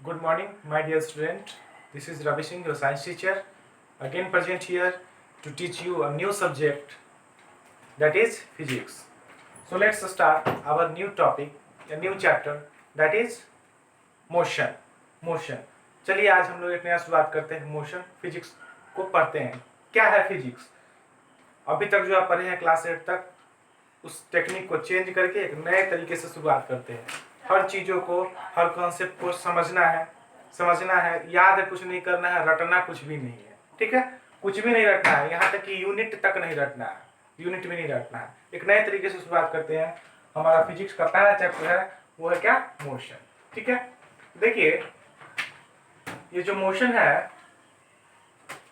Good morning, my dear student. This is Ravi Singh, your science teacher, again present here to teach you a new subject, that is physics. So let's start our new topic, a new chapter, that is motion. Motion. चलिए आज हम लोग एक नया शुरुआत करते हैं motion physics को पढ़ते हैं. क्या है फिजिक्स? अभी तक जो आप पढ़े हैं क्लास 8 तक, उस टेक्निक को चेंज करके एक नए तरीके से शुरुआत करते हैं. हर चीज़ों को, हर कॉन्सेप्ट को समझना है, याद कुछ नहीं करना है, रटना कुछ भी नहीं है. ठीक है, कुछ भी नहीं रटना है, यहाँ तक कि यूनिट तक नहीं रटना है, यूनिट भी नहीं रटना है. एक नए तरीके से शुरुआत करते हैं. हमारा फिजिक्स का पहला चैप्टर है, वो है क्या? मोशन. ठीक है, देखिए ये जो मोशन है,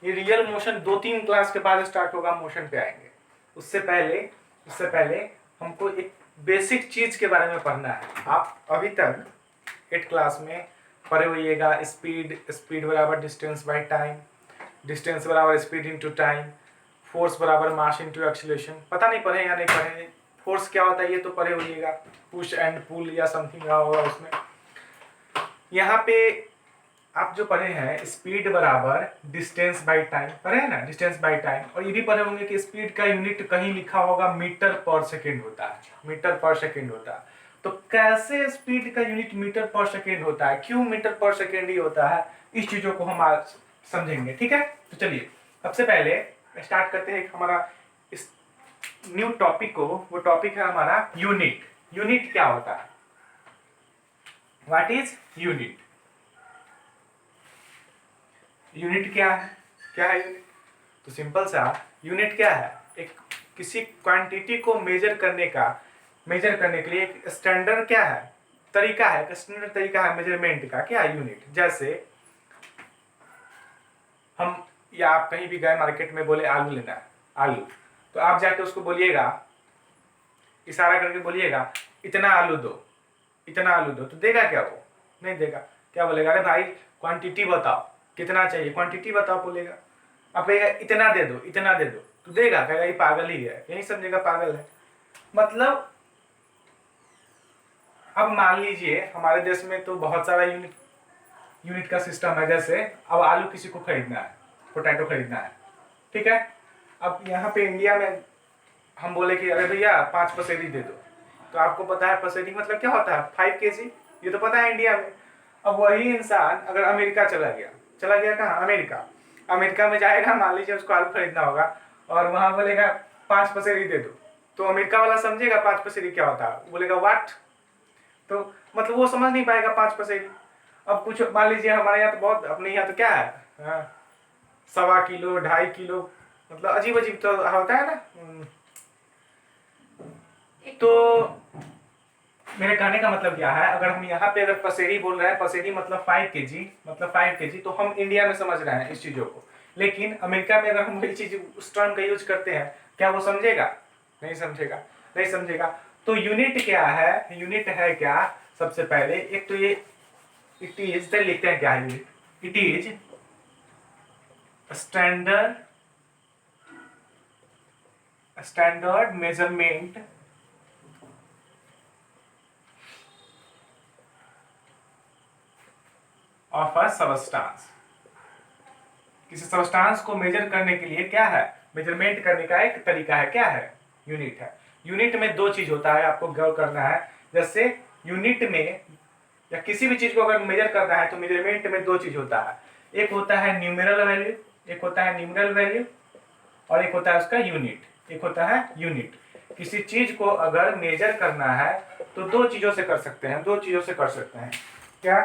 ये रियल मोशन 2-3 क्लास के बाद स्टार्ट होगा. मोशन पे आएंगे. उससे पहले हमको एक बेसिक चीज के बारे में पढ़ना है. आप अभी तक 8 क्लास में पढ़े होइएगा. स्पीड बराबर डिस्टेंस बाय टाइम, डिस्टेंस बराबर स्पीड इनटू टाइम, फोर्स बराबर मास इनटू एक्सीलरेशन. पता नहीं पढ़े या नहीं पढ़े, फोर्स क्या होता है ये तो पढ़े होइएगा. पुश एंड पुल या समथिंग रहा होगा उसमें. यहाँ पे आप जो पढ़े हैं स्पीड बराबर डिस्टेंस बाय टाइम, पढ़े हैं ना, डिस्टेंस बाय टाइम. और ये भी पढ़े होंगे कि स्पीड का यूनिट कहीं लिखा होगा मीटर पर सेकेंड होता है, मीटर पर सेकेंड होता है. तो कैसे स्पीड का यूनिट मीटर पर सेकेंड होता है, क्यों मीटर पर सेकेंड ही होता है, इस चीजों को हम आज समझेंगे. ठीक है, तो चलिए सबसे पहले स्टार्ट करते हैं हमारा इस न्यू टॉपिक को. वो टॉपिक है हमारा यूनिट. यूनिट क्या होता है? What is unit? यूनिट क्या है? यूनिट? तो सिंपल सा यूनिट क्या है? एक किसी क्वांटिटी को मेजर करने के लिए एक स्टैंडर्ड क्या है? तरीका है, स्टैंडर्ड तरीका है मेजरमेंट का. क्या है? यूनिट. जैसे हम या आप कहीं भी गए मार्केट में, बोले आलू लेना है, आलू, तो आप जाके उसको बोलिएगा, इशारा करके बोलिएगा इतना आलू दो, इतना आलू दो. तो देगा क्या? वो नहीं देगा. क्या बोलेगा? अरे भाई क्वांटिटी बताओ, कितना चाहिए, क्वांटिटी बताओ बोलेगा. आप कहेगा इतना दे दो, इतना दे दो, तो देगा? कहेगा ये पागल ही है, यही समझेगा पागल है. मतलब अब मान लीजिए हमारे देश में तो बहुत सारा यूनिट का सिस्टम है. जैसे अब आलू किसी को खरीदना है, पोटैटो खरीदना है, ठीक है. अब यहाँ पे इंडिया में हम बोले कि अरे भैया 5 पसेरी दे दो, तो आपको पता है पसेरी मतलब क्या होता है? 5 kg. ये तो पता है इंडिया में. अब वही इंसान अगर अमेरिका चला गया कहाँ? अमेरिका में जाएगा, मान लीजिए उसको आलू खरीदना होगा, और वहां बोलेगा 5 पसेरी दे दो, तो अमेरिका वाला समझेगा 5 पसेरी क्या होता है, बोलेगा व्हाट. तो मतलब वो समझ नहीं पाएगा 5 पसेरी. अब कुछ मान लीजिए हमारे यहाँ तो बहुत, अपने यहाँ तो क्या है, 1.25 किलो 2.5 किलो, मतलब अजीब तो होता है ना. तो मेरे कहने का मतलब क्या है, अगर हम यहाँ पे अगर पसेरी बोल रहे हैं, पसेरी मतलब 5 kg, तो हम इंडिया में समझ रहे हैं इस चीजों को. लेकिन अमेरिका में अगर हम वही चीज उस टर्म का यूज करते हैं, क्या वो समझेगा? नहीं समझेगा. तो यूनिट क्या है? यूनिट है क्या? सबसे पहले एक तो ये इट इज, लिखते हैं क्या है unit. It is standard measurement of a substance. किसी सबस्टांस को मेजर करने के लिए क्या है? मेजरमेंट करने का एक तरीका है. क्या है? यूनिट है. यूनिट में 2 चीज होता है, आपको गौर करना है. जैसे यूनिट में या किसी भी चीज को अगर मेजर करना है तो मेजरमेंट में 2 चीज होता है. एक होता है न्यूमेरल वैल्यू, और एक होता है उसका यूनिट. किसी चीज को अगर मेजर करना है तो 2 चीजों से कर सकते हैं. क्या?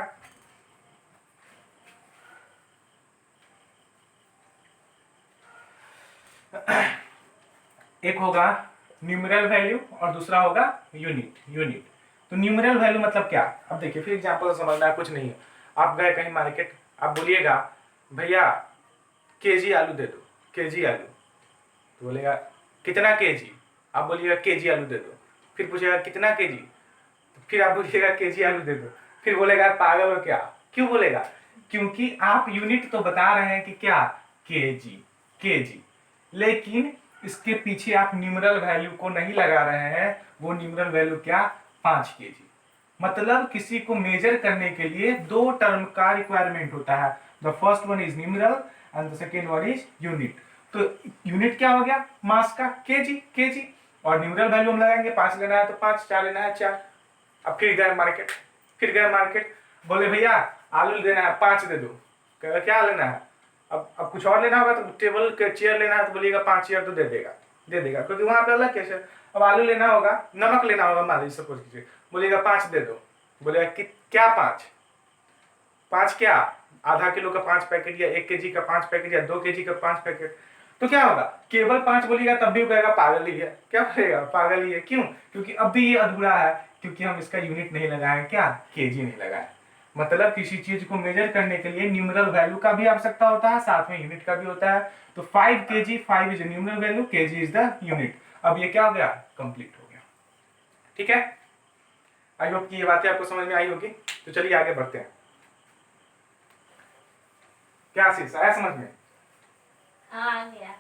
एक होगा न्यूमेरल वैल्यू और दूसरा होगा यूनिट. तो न्यूमेरल वैल्यू मतलब क्या? अब देखिए फिर एग्जांपल समझना है, कुछ नहीं है. आप गए कहीं मार्केट, आप बोलिएगा भैया केजी आलू दे दो, तो बोलेगा कितना केजी? आप बोलिएगा केजी आलू दे दो. फिर पूछेगा कितना केजी? तो फिर आप बोलिएगा केजी आलू दे दो. फिर बोलेगा पागल हो क्या? क्यों बोलेगा? क्योंकि आप यूनिट तो बता रहे हैं कि क्या? केजी, लेकिन इसके पीछे आप न्यूमेरल वैल्यू को नहीं लगा रहे हैं. वो न्यूमेरल वैल्यू क्या? 5 kg. मतलब किसी को मेजर करने के लिए दो टर्म का रिक्वायरमेंट होता है। The first one is numeral and the second one is unit. तो यूनिट क्या हो गया मास का, केजी, और न्यूमरल वैल्यू हम लगाएंगे 5 लेना है तो 5, 4 लेना है 4। अब फिर गए मार्केट, बोले भैया आलू लेना है 5 दे दो, क्या लेना है, अब कुछ और लेना होगा तो टेबल के चेयर लेना है तो बोलिएगा 5 चेयर तो दे देगा क्योंकि वहां पे अलग कैसे। अब आलू लेना होगा, नमक लेना होगा, मान लीजिए सपोज कीजिए, बोलिएगा 5 दे दो, बोलेगा कि क्या 5 क्या, आधा किलो का 5 पैकेट या 1 केजी का 5 पैकेट या 2 केजी का 5 पैकेट। तो क्या होगा, केवल 5 बोलिएगा तब भी कहेगा पागल ही है, क्या बोलेगा पागल ही है। क्यों, क्योंकि अब भी ये अधूरा है, क्योंकि हम इसका यूनिट नहीं लगाए, क्या केजी नहीं लगाए। मतलब किसी चीज को मेजर करने के लिए न्यूमरल वैल्यू का भी आवश्यकता होता है, साथ में यूनिट का भी होता है। तो 5 KG, 5 is numeral value, KG is the unit. अब ये क्या हो गया, कंप्लीट हो गया। ठीक है, आई होप कि ये बातें आपको समझ में आई होगी। तो चलिए आगे बढ़ते हैं। क्या आशीष आया समझ में? हाँ आ गया।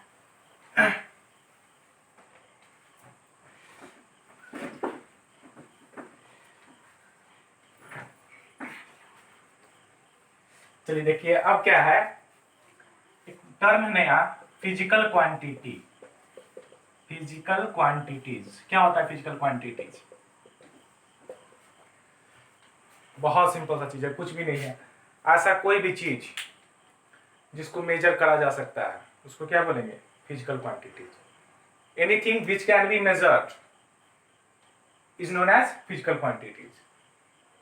चलिए देखिए अब क्या है, एक टर्म नया, फिजिकल क्वांटिटी। फिजिकल क्वांटिटीज क्या होता है? फिजिकल क्वांटिटीज बहुत सिंपल सा चीज है, कुछ भी नहीं है। ऐसा कोई भी चीज जिसको मेजर करा जा सकता है उसको क्या बोलेंगे? Physical quantities. Anything which can be measured is known as physical quantities.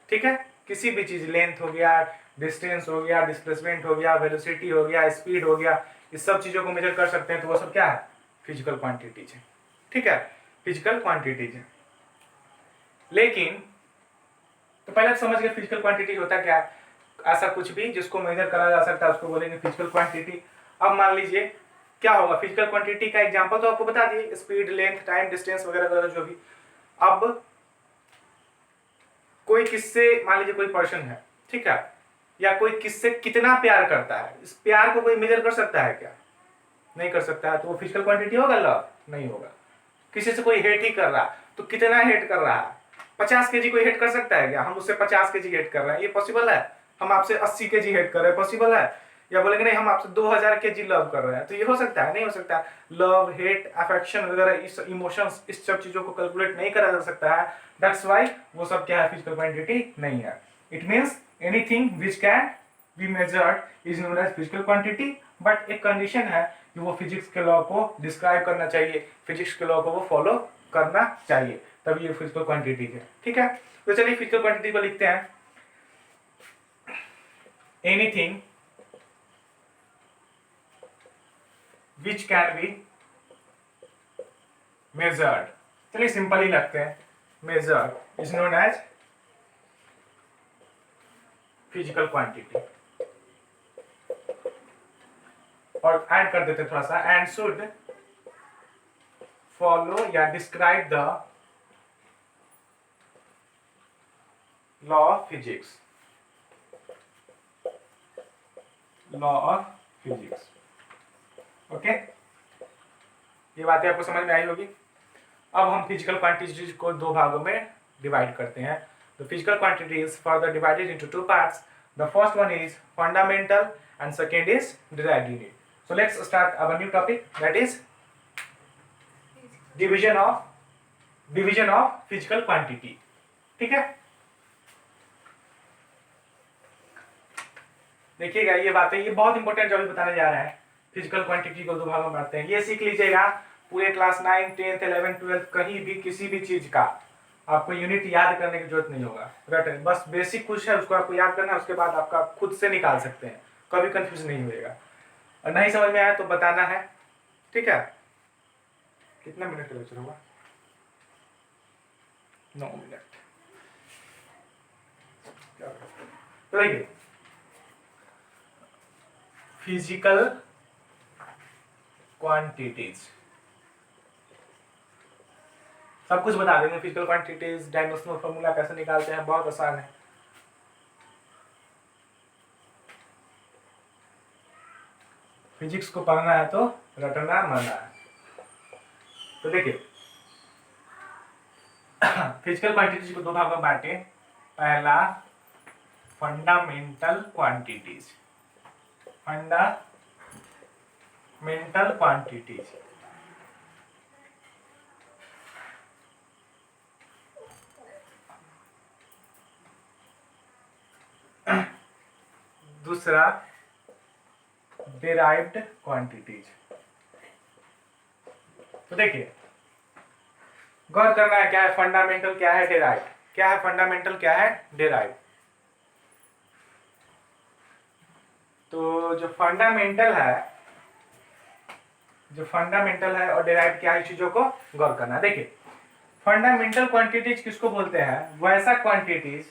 ठीक है, किसी भी चीज, लेंथ हो गया, डिस्टेंस हो गया, डिस्प्लेसमेंट हो गया, वेलोसिटी हो गया, स्पीड हो गया, इस सब चीजों को मेजर कर सकते हैं तो वो सब क्या है? फिजिकल क्वांटिटीज है। ठीक है, फिजिकल क्वांटिटीज है। लेकिन तो पहले समझ गए फिजिकल क्वांटिटी होता क्या है। ऐसा कुछ भी जिसको मेजर करा जा सकता है उसको बोलेंगे फिजिकल क्वांटिटी। अब मान लीजिए क्या होगा, फिजिकल क्वांटिटी का एग्जांपल तो आपको बता दिए, स्पीड, लेंथ, टाइम, डिस्टेंस वगैरह वगैरह जो भी। अब कोई किससे, मान लीजिए कोई पर्सन है, ठीक है, या कोई किससे कितना प्यार करता है, इस प्यार को कोई मेजर कर सकता है क्या? नहीं कर सकता है, तो वो फिजिकल क्वांटिटी होगा? लव नहीं होगा। किसी से कोई हेट ही कर रहा है तो कितना हेट कर रहा है? 50 केजी कोई हेट कर सकता है क्या? हम उससे 50 केजी हेट कर रहे हैं, ये पॉसिबल है? हम आपसे 80 केजी हेट कर रहे हैं, पॉसिबल है? या बोलेंगे नहीं हम आपसे 2000 केजी लव कर रहे हैं, तो ये हो सकता है? नहीं हो सकता। लव, हेट, अफेक्शन वगैरह, इस इमोशंस, इस सब चीजों को कैलकुलेट नहीं करा जा सकता है। दैट्स व्हाई वो सब क्या है? फिजिकल क्वांटिटी नहीं है। It means anything which can be measured is known as physical quantity, but एक कंडीशन है कि वो फिजिक्स के लॉ को डिस्क्राइब करना चाहिए, फिजिक्स के लॉ को वो फॉलो करना चाहिए, तभी ये फिजिकल क्वांटिटी है। ठीक है, तो चलिए फिजिकल क्वांटिटी को लिखते हैं। Anything which can be measured, चलिए सिंपल ही लगते हैं, measured is known as physical quantity. और ऐड कर देते थोड़ा सा, एंड शुड फॉलो या describe the law of physics, law of physics. Okay, ये बातें आपको समझ में आई होगी। अब हम फिजिकल क्वांटिटीज को दो भागों में डिवाइड करते हैं। The physical quantity is further divided into two parts. The first one is fundamental and second is derived unit. So let's start our new topic, that is division of physical quantity. ठीक है, देखिएगा ये बातें, ये बहुत important जो अभी बताने जा रहा है। फिजिकल क्वांटिटी को दो भागों में बांटते हैं, ये सीख लीजिएगा। पूरे क्लास 9, 10th, 11th, 12th कहीं भी किसी भी चीज का आपको यूनिट याद करने की जरूरत नहीं होगा। रट बस बेसिक कुछ है उसको आपको याद करना है, उसके बाद आपका खुद से निकाल सकते हैं, कभी कंफ्यूज नहीं होएगा। और नहीं समझ में आया तो बताना है। ठीक है, कितना मिनट का लेक्चर होगा? 9 मिनट। तो देखिए फिजिकल क्वांटिटीज सब कुछ बता देंगे। फिजिकल क्वांटिटीज, डायमेंशनल फॉर्मूला कैसे निकालते हैं, बहुत आसान है। फिजिक्स को पढ़ना है तो रटना मरना है। तो देखिए फिजिकल क्वांटिटीज को दो भागों में बांटे। पहला फंडामेंटल क्वांटिटीज, फंडामेंटल क्वांटिटीज। दूसरा डिराइव्ड क्वांटिटीज। तो देखिए गौर करना है क्या है फंडामेंटल, क्या है डिराइव्ड, क्या है फंडामेंटल, क्या है डिराइव्ड। तो जो फंडामेंटल है और डिराइव्ड क्या है, चीजों को गौर करना है। देखिए फंडामेंटल क्वांटिटीज किसको बोलते हैं, वैसा क्वांटिटीज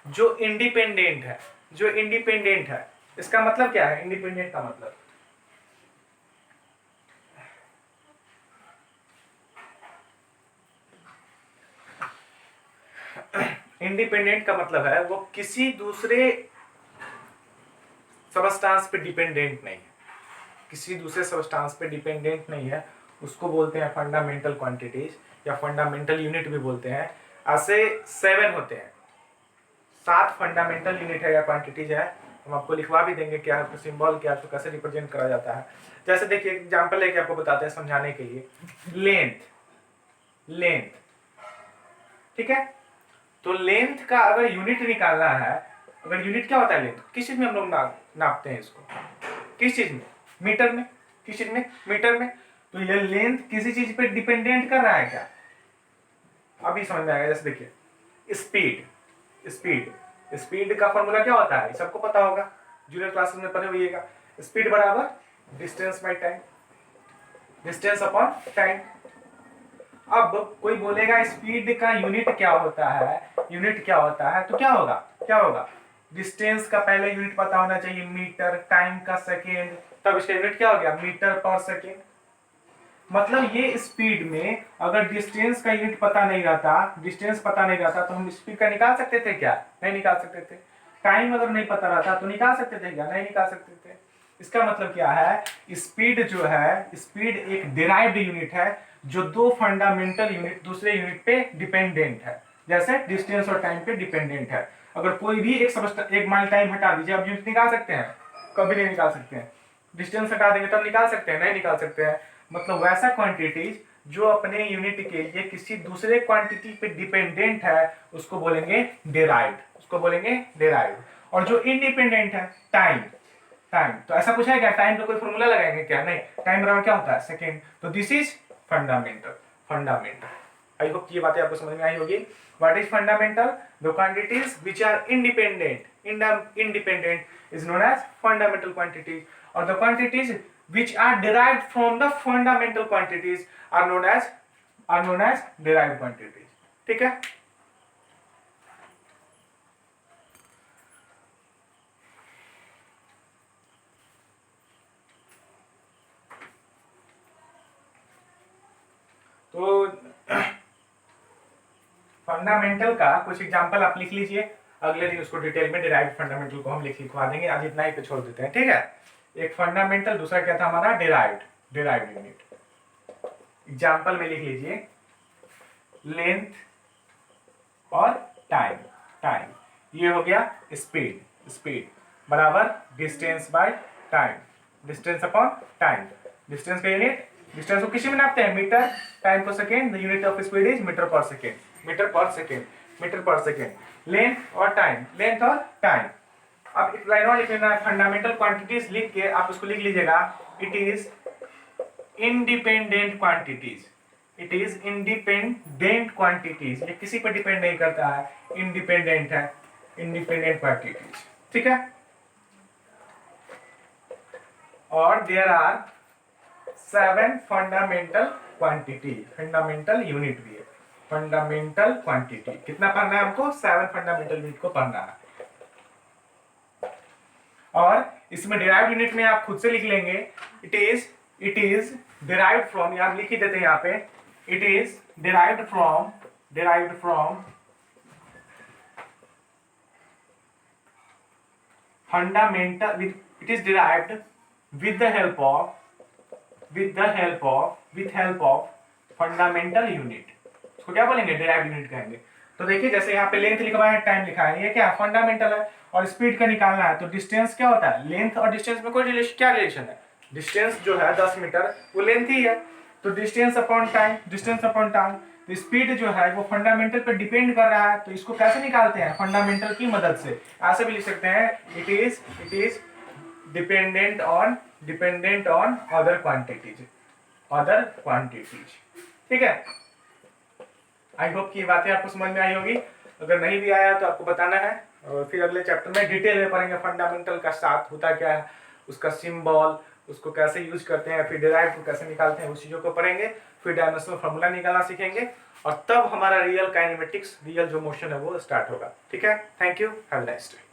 जो इंडिपेंडेंट है, जो इंडिपेंडेंट है। इसका मतलब क्या है इंडिपेंडेंट का मतलब, इंडिपेंडेंट का मतलब है वो किसी दूसरे सबस्टांस पे डिपेंडेंट नहीं है, किसी दूसरे सबस्टांस पे डिपेंडेंट नहीं है, उसको बोलते हैं फंडामेंटल क्वांटिटीज या फंडामेंटल यूनिट भी बोलते हैं। ऐसे 7 होते हैं, 7 फंडामेंटल यूनिट है या क्वांटिटीज है। हम आपको लिखवा भी देंगे क्या है, सिंबल क्या है, तो कैसे रिप्रेजेंट करा जाता है। जैसे देखिए एग्जांपल लेके आपको बताते हैं समझाने के लिए। लेंथ, ठीक है। तो लेंथ का अगर यूनिट निकालना है, अगर यूनिट क्या होता है लेंथ, किस चीज में हम लोग नापते हैं इसको, किस चीज में, मीटर में, किस चीज में, मीटर में। तो ये लेंथ किसी चीज पे डिपेंडेंट कर रहा है क्या, अभी समझ में आएगा। जैसे देखिए स्पीड का फॉर्मूला क्या होता है, सबको पता होगा, जूनियर क्लासेस में पढ़े होइएगा। स्पीड बराबर distance by time, distance upon time. अब कोई बोलेगा स्पीड का यूनिट क्या होता है, यूनिट क्या होता है, तो क्या होगा डिस्टेंस का पहले यूनिट पता होना चाहिए मीटर, टाइम का सेकेंड, तब इसका यूनिट क्या हो गया मीटर पर सेकेंड। मतलब ये स्पीड में अगर डिस्टेंस का यूनिट पता नहीं रहता, तो हम स्पीड का निकाल सकते थे क्या, नहीं निकाल सकते थे। टाइम अगर नहीं पता रहता तो निकाल सकते थे क्या, नहीं निकाल सकते थे। इसका मतलब क्या है, स्पीड जो है, स्पीड एक डिराइव्ड यूनिट है जो दो फंडामेंटल यूनिट दूसरे यूनिट पे डिपेंडेंट है, जैसे डिस्टेंस और टाइम पे डिपेंडेंट है। अगर कोई भी एक माइल टाइम हटा दीजिए, आप यूनिट निकाल सकते हैं, कभी नहीं निकाल सकते हैं। डिस्टेंस हटा देंगे तब निकाल सकते हैं, नहीं निकाल सकते हैं। मतलब वैसा क्वांटिटीज जो अपने यूनिट के लिए किसी दूसरे क्वांटिटी पे डिपेंडेंट है, उसको बोलेंगे डिराइव्ड। और जो इंडिपेंडेंट है, टाइम, तो ऐसा कुछ है क्या, टाइम का कोई फॉर्मूला लगाएंगे क्या, नहीं। टाइम बराबर क्या होता है, सेकेंड। तो this is fundamental. I hope ये बातें आपको समझ में आई होगी। What is fundamental, the quantities which are independent is known as fundamental quantities, or the quantities which are derived from the fundamental quantities are known as derived quantities। ठीक है। तो फंडामेंटल का कुछ एग्जांपल आप लिख लीजिए, अगले दिन उसको डिटेल में डिराइव्ड फंडामेंटल को हम लिखवा देंगे। आज इतना ही पे छोड़ देते हैं, ठीक है। एक फंडामेंटल, दूसरा क्या था हमारा डिराइव्ड यूनिट। एग्जांपल में लिख लीजिए लेंथ और टाइम। ये हो गया स्पीड बराबर distance by time, distance upon time. Distance का यूनिट, डिस्टेंस को किसी में नापते हैं मीटर, टाइम को second, the unit of speed is metre per second. Length और टाइम। अब एक लाइन और लिख लेना है, फंडामेंटल क्वांटिटीज लिख के आप उसको लिख लीजिएगा, इट इज इंडिपेंडेंट क्वांटिटीज। ये किसी पर डिपेंड नहीं करता है, इंडिपेंडेंट क्वांटिटीज, ठीक है। और देयर आर 7 फंडामेंटल यूनिट भी है। फंडामेंटल क्वांटिटी कितना पढ़ना है हमको, 7 फंडामेंटल यूनिट को पढ़ना है। और इसमें डिराइव्ड यूनिट में आप खुद से लिख लेंगे, इट इज डिराइव्ड फ्रॉम, आप लिख ही देते हैं यहाँ पे, it is derived from fundamental, it is derived with the help of fundamental unit. उसको क्या बोलेंगे, डिराइव्ड यूनिट कहेंगे। तो देखिए जैसे यहाँ पे लेंथ लिखा है, टाइम लिखा है, ये क्या फंडामेंटल है, और स्पीड का निकालना है। तो डिस्टेंस क्या होता है, लेंथ और डिस्टेंस में कोई रिलेशन, क्या रिलेशन है, डिस्टेंस जो है 10 मीटर वो लेंथ ही है, तो distance upon time, distance upon time. तो स्पीड जो है वो फंडामेंटल पे डिपेंड कर रहा है, तो इसको कैसे निकालते हैं, फंडामेंटल की मदद से। ऐसे भी लिख सकते हैं, it is dependent on other quantities, ठीक है। आई होप कि ये बातें आपको समझ में आई होगी। अगर नहीं भी आया तो आपको बताना है, और फिर अगले चैप्टर में डिटेल में पढ़ेंगे फंडामेंटल का साथ होता क्या है, उसका सिंबल, उसको कैसे यूज करते हैं, फिर डिराइव को कैसे निकालते हैं, उस चीज़ों को पढ़ेंगे। फिर डायमेंशनल फार्मूला निकालना सीखेंगे, और तब हमारा रियल काइनेमेटिक्स, रियल जो मोशन है वो स्टार्ट होगा। ठीक है, thank you, have a nice day.